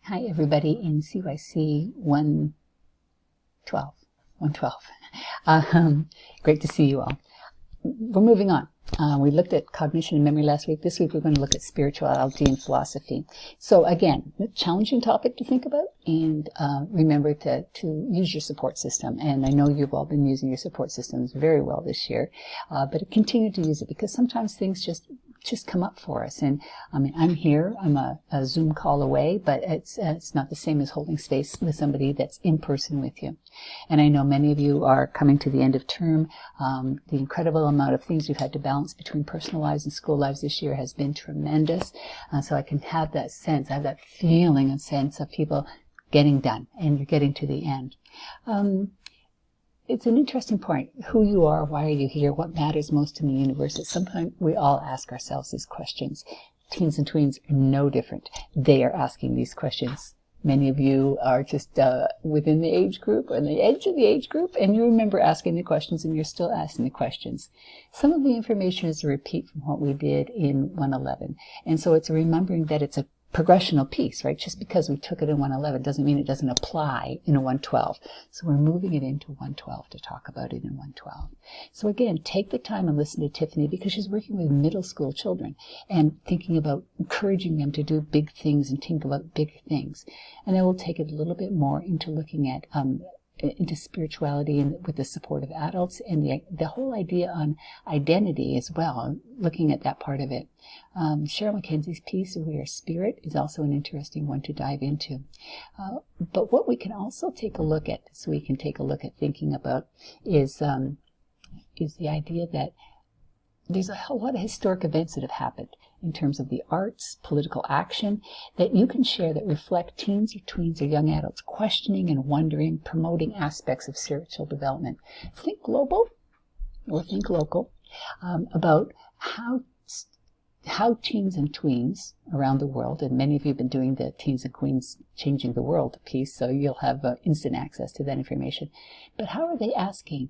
Hi everybody in CYC 112. Great to see you all. We're moving on. We looked at cognition and memory last week. This week we're going to look at spirituality and philosophy. So again, a challenging topic to think about, and remember to use your support system. And I know you've all been using your support systems very well this year, but continue to use it because sometimes things just come up for us. And I mean, I'm here, I'm a Zoom call away, but it's not the same as holding space with somebody that's in person with you. And I know many of you are coming to the end of term. The incredible amount of things you've had to balance between personal lives and school lives this year has been tremendous. So I can have that sense, I have that feeling and sense of people getting done and you're getting to the end. It's an interesting point. Who you are, why are you here, what matters most in the universe? At some point, we all ask ourselves these questions. Teens and tweens are no different. They are asking these questions. Many of you are just within the age group, or on the edge of the age group, and you remember asking the questions, and you're still asking the questions. Some of the information is a repeat from what we did in 111, and so it's remembering that it's a progressional piece, right? Just because we took it in 111 doesn't mean it doesn't apply in a 112. So we're moving it into 112 to talk about it in 112. So again, take the time and listen to Tiffany because she's working with middle school children and thinking about encouraging them to do big things and think about big things. And then we'll take it a little bit more into looking at into spirituality and with the support of adults and the whole idea on identity as well, looking at that part of it. Cheryl Mackenzie's piece, We Are Spirit, is also an interesting one to dive into. But what we can also take a look at this week and take a look at thinking about is the idea that there's a whole lot of historic events that have happened in terms of the arts, political action, that you can share that reflect teens or tweens or young adults questioning and wondering, promoting aspects of spiritual development. Think global or think local about how teens and tweens around the world, and many of you have been doing the Teens and Queens Changing the World piece, so you'll have instant access to that information. But how are they asking,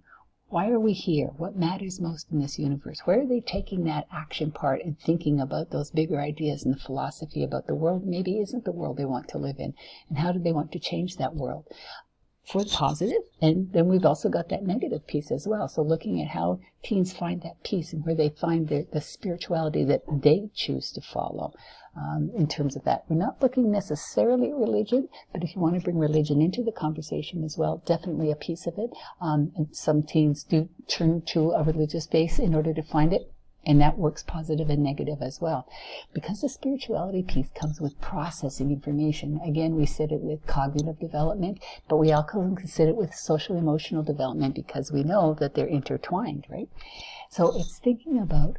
why are we here? What matters most in this universe? Where are they taking that action part and thinking about those bigger ideas and the philosophy about the world maybe isn't the world they want to live in? And how do they want to change that world? For the positive, and then we've also got that negative piece as well. So looking at how teens find that peace and where they find the spirituality that they choose to follow in terms of that. We're not looking necessarily at religion, but if you want to bring religion into the conversation as well, definitely a piece of it. And some teens do turn to a religious base in order to find it. And that works positive and negative as well. Because the spirituality piece comes with processing information. Again, we sit it with cognitive development, but we also can sit it with social emotional development because we know that they're intertwined, right? So it's thinking about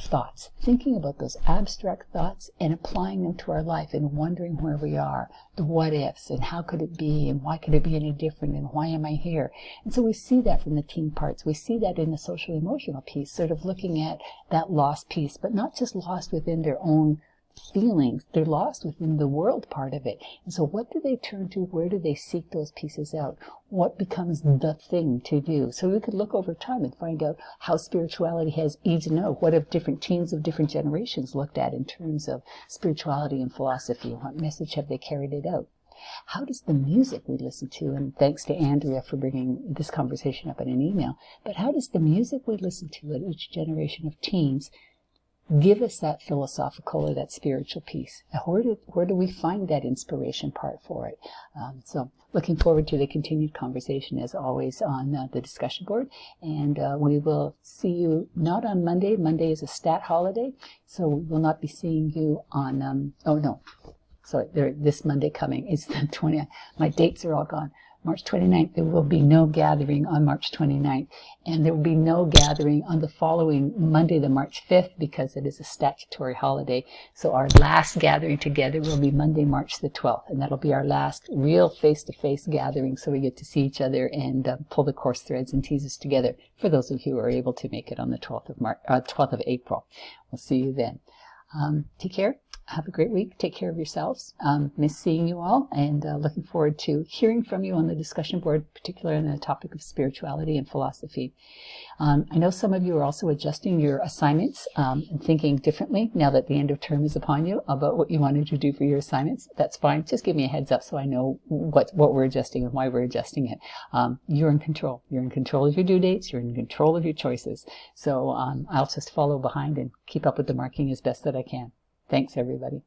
thoughts, thinking about those abstract thoughts and applying them to our life and wondering where we are, the what ifs and how could it be and why could it be any different and why am I here? And so we see that from the teen parts. We see that in the social emotional piece, sort of looking at that lost piece, but not just lost within their own feelings, they're lost within the world part of it. And so what do they turn to? Where do they seek those pieces out? What becomes the thing to do? So we could look over time and find out how spirituality has eased out. What have different teens of different generations looked at in terms of spirituality and philosophy? What message have they carried it out? How does the music we listen to, and thanks to Andrea for bringing this conversation up in an email, but how does the music we listen to at each generation of teens give us that philosophical or that spiritual piece? Where do we find that inspiration part for it? So looking forward to the continued conversation as always on the discussion board. And we will see you not on Monday. Monday is a stat holiday, so we will not be seeing you on, this Monday coming is the 20th. My dates are all gone. March 29th, there will be no gathering on March 29th, and there will be no gathering on the following Monday, the March 5th, because it is a statutory holiday. So our last gathering together will be Monday, March the 12th, and that'll be our last real face-to-face gathering, so we get to see each other and pull the course threads and teases together for those of you who are able to make it on the 12th of April. We'll see you then. Take care. Have a great week. Take care of yourselves. Miss seeing you all, and looking forward to hearing from you on the discussion board, particularly on the topic of spirituality and philosophy. I know some of you are also adjusting your assignments and thinking differently now that the end of term is upon you about what you wanted to do for your assignments. That's fine. Just give me a heads up so I know what we're adjusting and why we're adjusting it. You're in control. You're in control of your due dates. You're in control of your choices. So I'll just follow behind and keep up with the marking as best that I can. Thanks, everybody.